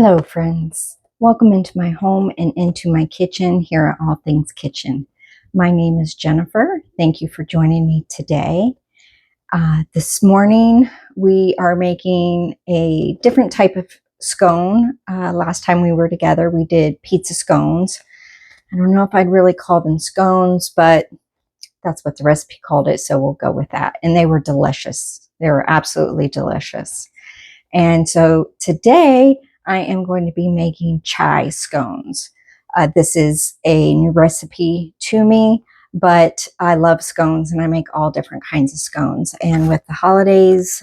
Hello friends, welcome into my home and into my kitchen here at All Things Kitchen. My name is Jennifer. Thank you for joining me today. This morning we are making a different type of scone. Last time we were together we did pizza scones. I don't know if I'd really call them scones, but that's what the recipe called it, so we'll go with that. And they were delicious. They were absolutely delicious. And so today I am going to be making chai scones. This is a new recipe to me, but I love scones and I make all different kinds of scones. And with the holidays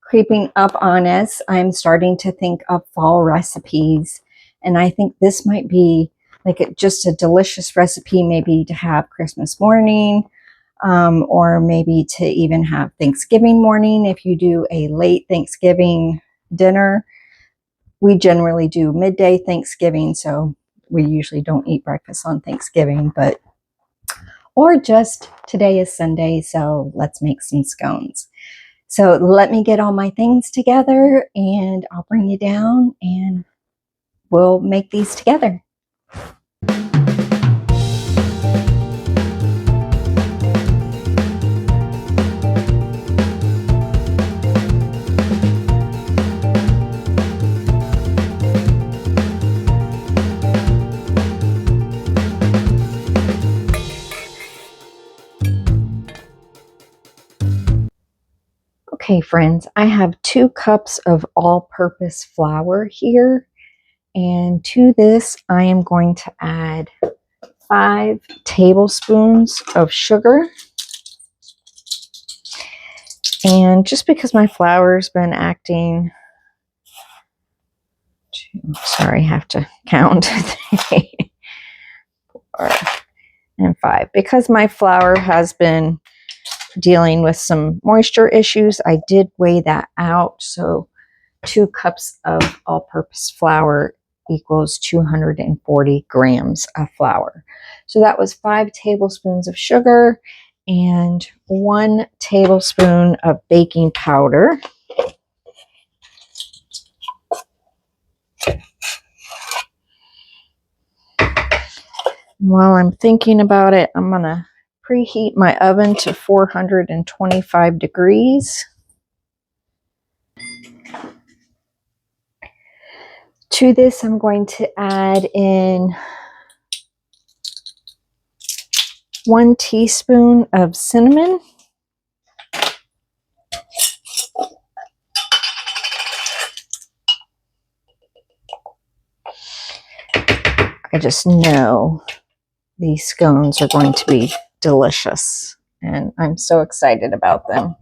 creeping up on us, I'm starting to think of fall recipes. And I think this might be like just a delicious recipe, maybe to have Christmas morning, or maybe to even have Thanksgiving morning. If you do a late Thanksgiving dinner, we generally do midday Thanksgiving, so we usually don't eat breakfast on Thanksgiving, or just today is Sunday, so let's make some scones. So let me get all my things together and I'll bring you down and we'll make these together. Okay, friends, I have 2 cups of all-purpose flour here, and to this I am going to add 5 tablespoons of sugar. And just because my flour's been acting, sorry, I have to count 3, 4, and 5. Because my flour has been dealing with some moisture issues, I did weigh that out. So 2 cups of all-purpose flour equals 240 grams of flour. So that was 5 tablespoons of sugar and 1 tablespoon of baking powder. While I'm thinking about it, I'm going to preheat my oven to 425 degrees. To this, I'm going to add in 1 teaspoon of cinnamon. I just know these scones are going to be delicious, and I'm so excited about them.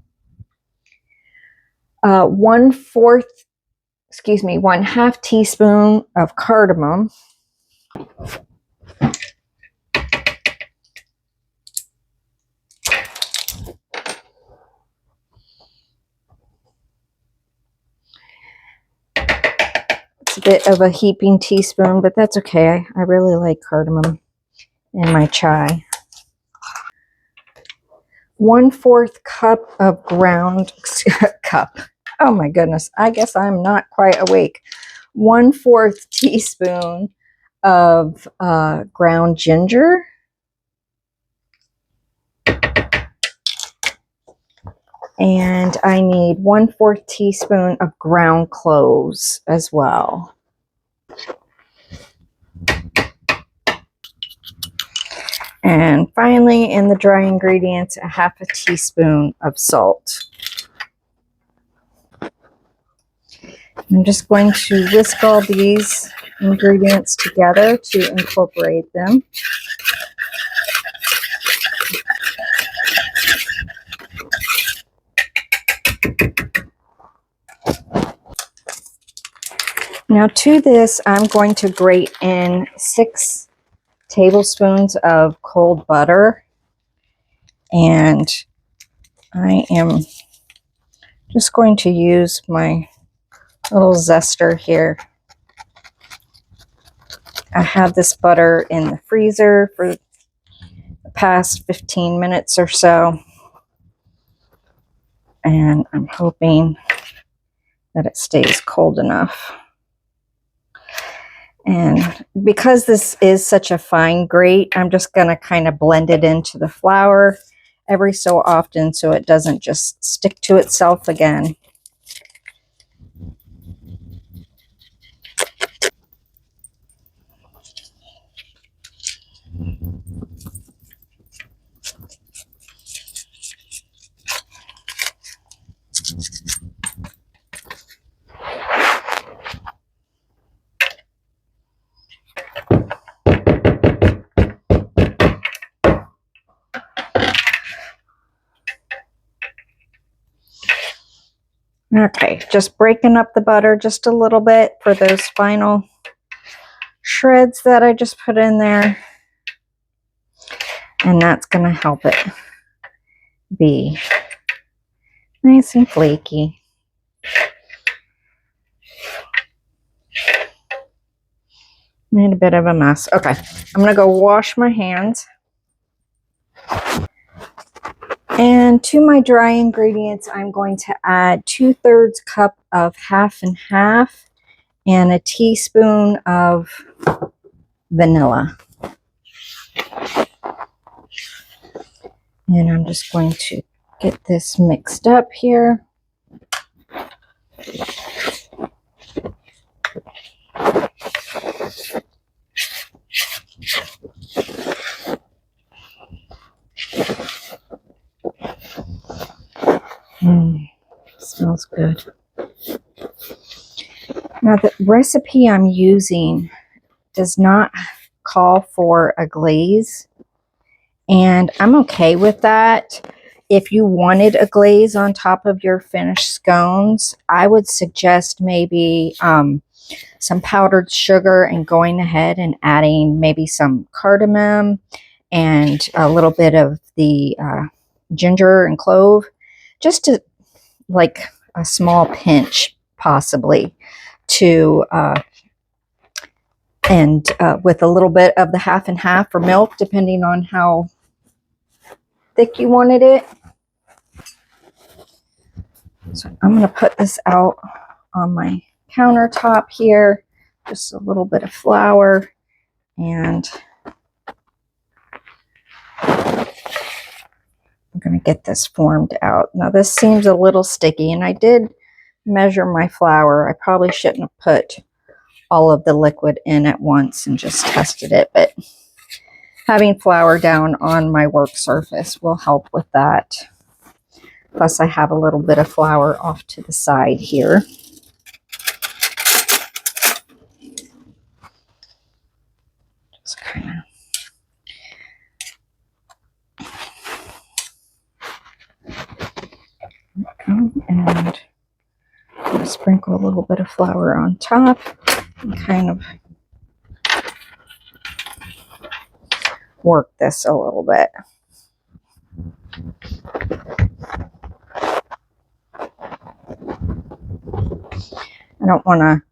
1/2 teaspoon of cardamom. It's a bit of a heaping teaspoon, but that's okay. I really like cardamom in my chai. 1/4 cup of ground cup. Oh my goodness, I guess I'm not quite awake. 1/4 teaspoon of ground ginger. And I need 1/4 teaspoon of ground cloves as well. And finally, in the dry ingredients, 1/2 teaspoon of salt. I'm just going to whisk all these ingredients together to incorporate them. Now to this, I'm going to grate in 6 tablespoons of cold butter, and I am just going to use my little zester here. I have this butter in the freezer for the past 15 minutes or so, and I'm hoping that it stays cold enough. And because this is such a fine grate, I'm just going to kind of blend it into the flour every so often so it doesn't just stick to itself again. Okay, just breaking up the butter just a little bit for those final shreds that I just put in there. And that's going to help it be nice and flaky. Made a bit of a mess. Okay, I'm going to go wash my hands. And to my dry ingredients, I'm going to add 2/3 cup of half and half and a teaspoon of vanilla. And I'm just going to get this mixed up here. Smells good. Now the recipe I'm using does not call for a glaze, and I'm okay with that. If you wanted a glaze on top of your finished scones, I would suggest maybe some powdered sugar and going ahead and adding maybe some cardamom and a little bit of the ginger and clove, just to like a small pinch possibly, to and with a little bit of the half and half for milk, depending on how thick you wanted it. So I'm going to put this out on my countertop here, just a little bit of flour, and I'm going to get this formed out. Now this seems a little sticky, and I did measure my flour. I probably shouldn't have put all of the liquid in at once and just tested it, but having flour down on my work surface will help with that. Plus I have a little bit of flour off to the side here. Just kind of, and I'm going to sprinkle a little bit of flour on top and kind of work this a little bit. I don't want to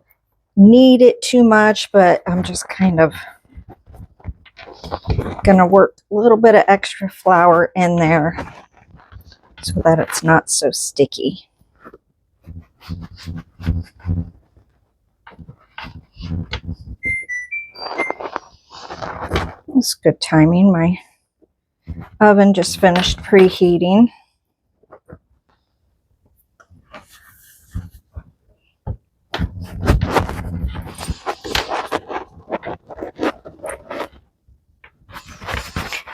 knead it too much, but I'm just kind of going to work a little bit of extra flour in there so that it's not so sticky. It's good timing. My oven just finished preheating.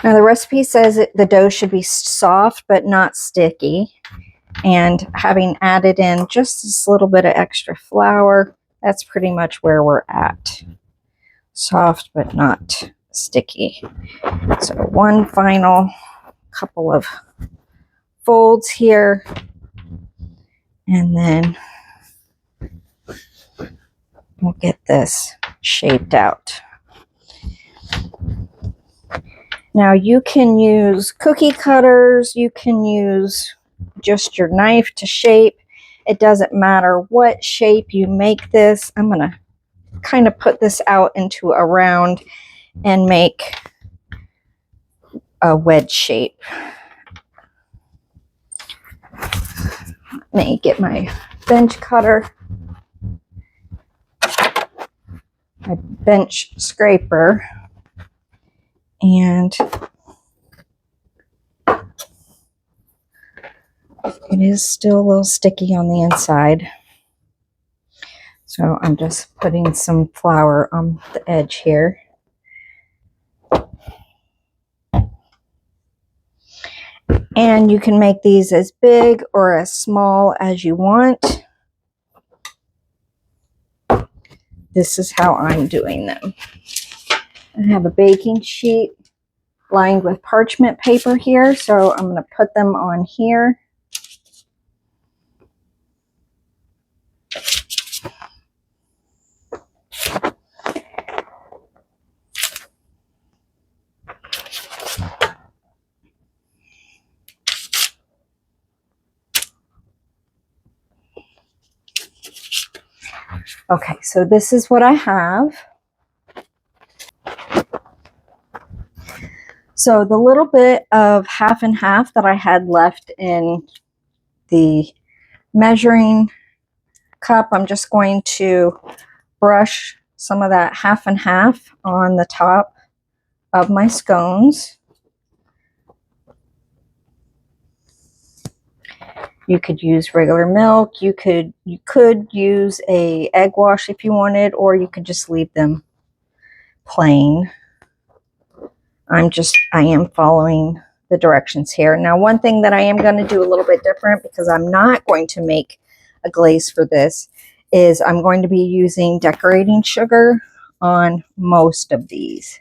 Now the recipe says the dough should be soft but not sticky. And having added in just this little bit of extra flour, that's pretty much where we're at. Soft but not sticky. So one final couple of folds here, and then we'll get this shaped out. Now you can use cookie cutters, you can use just your knife to shape. It doesn't matter what shape you make this. I'm going to kind of put this out into a round and make a wedge shape. Let me get my bench cutter. my bench scraper, and it is still a little sticky on the inside. So I'm just putting some flour on the edge here. And you can make these as big or as small as you want. This is how I'm doing them. I have a baking sheet lined with parchment paper here, so I'm going to put them on here. Okay, so this is what I have. So the little bit of half and half that I had left in the measuring cup, I'm just going to brush some of that half and half on the top of my scones. You could use regular milk. You could use a egg wash if you wanted, or you could just leave them plain. I am following the directions here. Now, one thing that I am going to do a little bit different, because I'm not going to make a glaze for this, is I'm going to be using decorating sugar on most of these,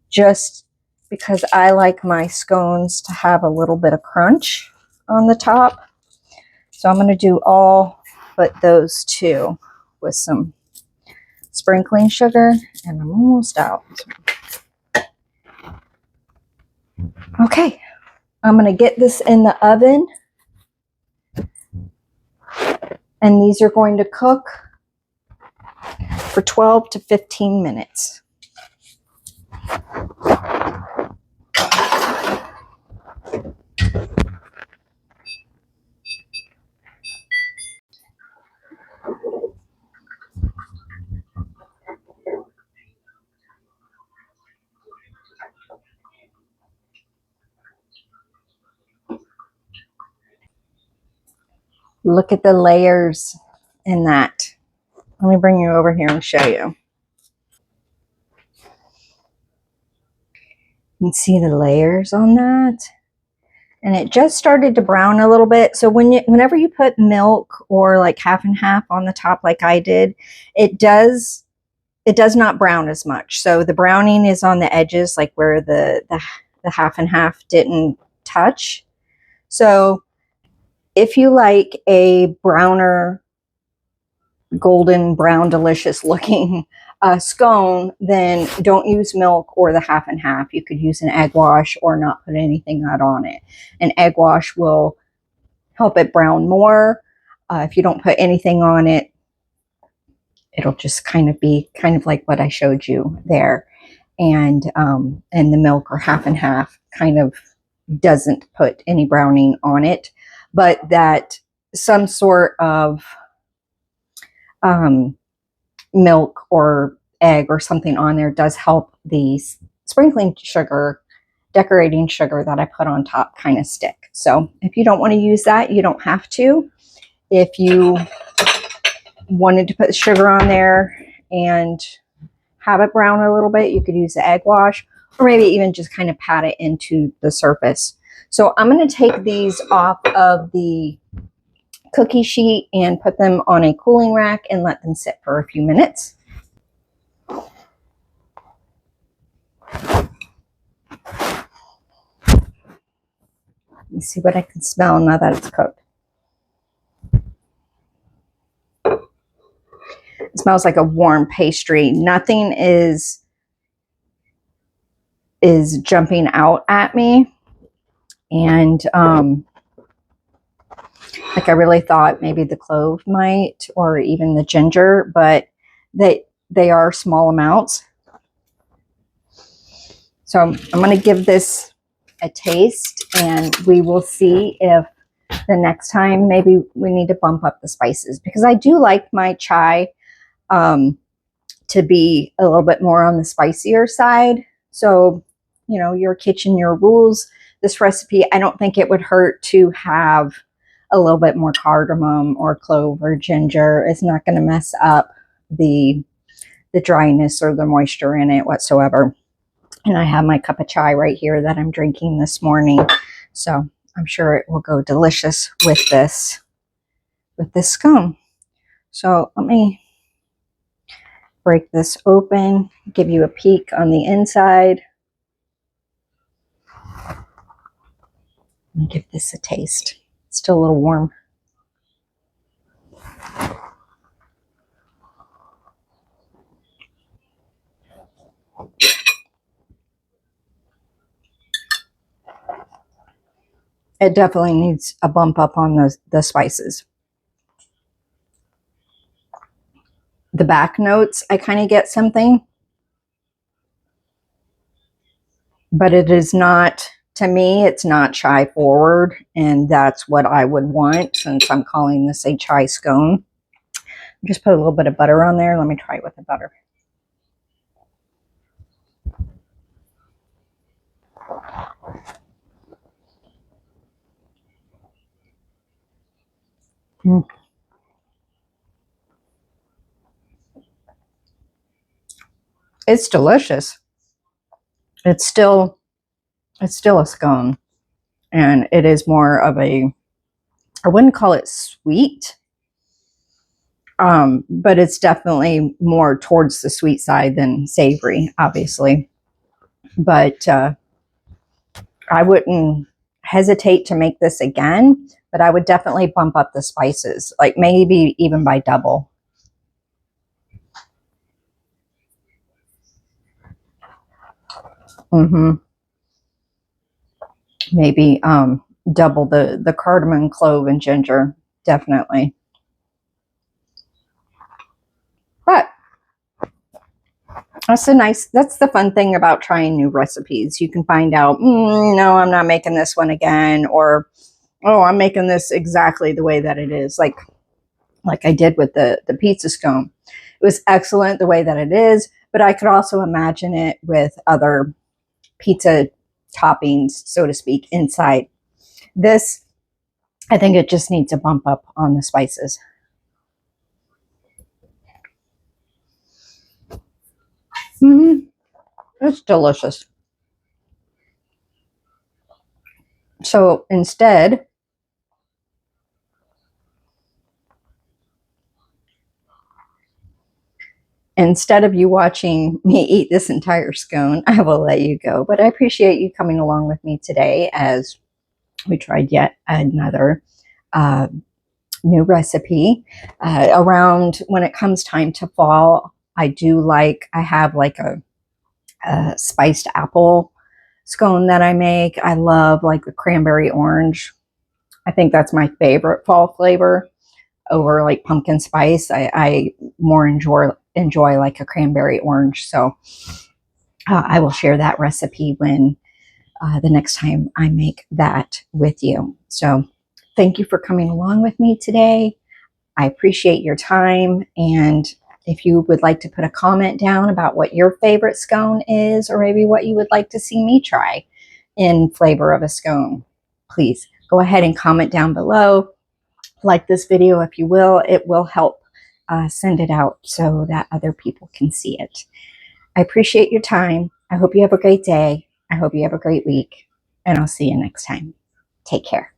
just because I like my scones to have a little bit of crunch on the top. So I'm going to do all but those two with some sprinkling sugar, and I'm almost out. Okay, I'm going to get this in the oven, and these are going to cook for 12 to 15 minutes. Look at the layers in that. Let me bring you over here and show you. You can see the layers on that. And it just started to brown a little bit. So whenever you put milk or like half and half on the top like I did, it does not brown as much. So the browning is on the edges, like where the half and half didn't touch. So if you like a browner, golden brown, delicious looking scone, then don't use milk or the half and half. You could use an egg wash or not put anything out on it. An egg wash will help it brown more. If you don't put anything on it, it'll just kind of be like what I showed you there. And the milk or half and half kind of doesn't put any browning on it, but that some sort of milk or egg or something on there does help the sprinkling sugar, decorating sugar that I put on top kind of stick. So if you don't want to use that, you don't have to. If you wanted to put sugar on there and have it brown a little bit, you could use the egg wash, or maybe even just kind of pat it into the surface. So I'm going to take these off of the cookie sheet and put them on a cooling rack and let them sit for a few minutes. Let me see what I can smell now that it's cooked. It smells like a warm pastry. Nothing is jumping out at me. And like I really thought maybe the clove might, or even the ginger, but they are small amounts. So I'm going to give this a taste, and we will see if the next time maybe we need to bump up the spices, because I do like my chai to be a little bit more on the spicier side. So, you know, your kitchen, your rules. This recipe, I don't think it would hurt to have a little bit more cardamom or clove or ginger. It's not going to mess up the dryness or the moisture in it whatsoever. And I have my cup of chai right here that I'm drinking this morning. So I'm sure it will go delicious with this scone. So let me break this open, give you a peek on the inside. And give this a taste. It's still a little warm. It definitely needs a bump up on the spices. The back notes, I kind of get something, but it is not, to me, it's not chai forward, and that's what I would want since I'm calling this a chai scone. Just put a little bit of butter on there. Let me try it with the butter. It's delicious. It's still a scone, and it is more of a, I wouldn't call it sweet, but it's definitely more towards the sweet side than savory, obviously. But I wouldn't hesitate to make this again, but I would definitely bump up the spices, like maybe even by double. Maybe double the cardamom, clove, and ginger, definitely. But that's the fun thing about trying new recipes. You can find out, no, I'm not making this one again, or, oh, I'm making this exactly the way that it is, like I did with the pizza scone. It was excellent the way that it is, but I could also imagine it with other pizza toppings, so to speak, inside. This, I think it just needs a bump up on the spices. It's delicious. So instead of you watching me eat this entire scone, I will let you go. But I appreciate you coming along with me today as we tried yet another new recipe. Around when it comes time to fall, I have like a spiced apple scone that I make. I love like the cranberry orange. I think that's my favorite fall flavor over like pumpkin spice. I more enjoy like a cranberry orange. So I will share that recipe when the next time I make that with you. So thank you for coming along with me today. I appreciate your time. And if you would like to put a comment down about what your favorite scone is, or maybe what you would like to see me try in flavor of a scone, please go ahead and comment down below. Like this video if you will. It will help send it out so that other people can see it. I appreciate your time. I hope you have a great day. I hope you have a great week. And I'll see you next time. Take care.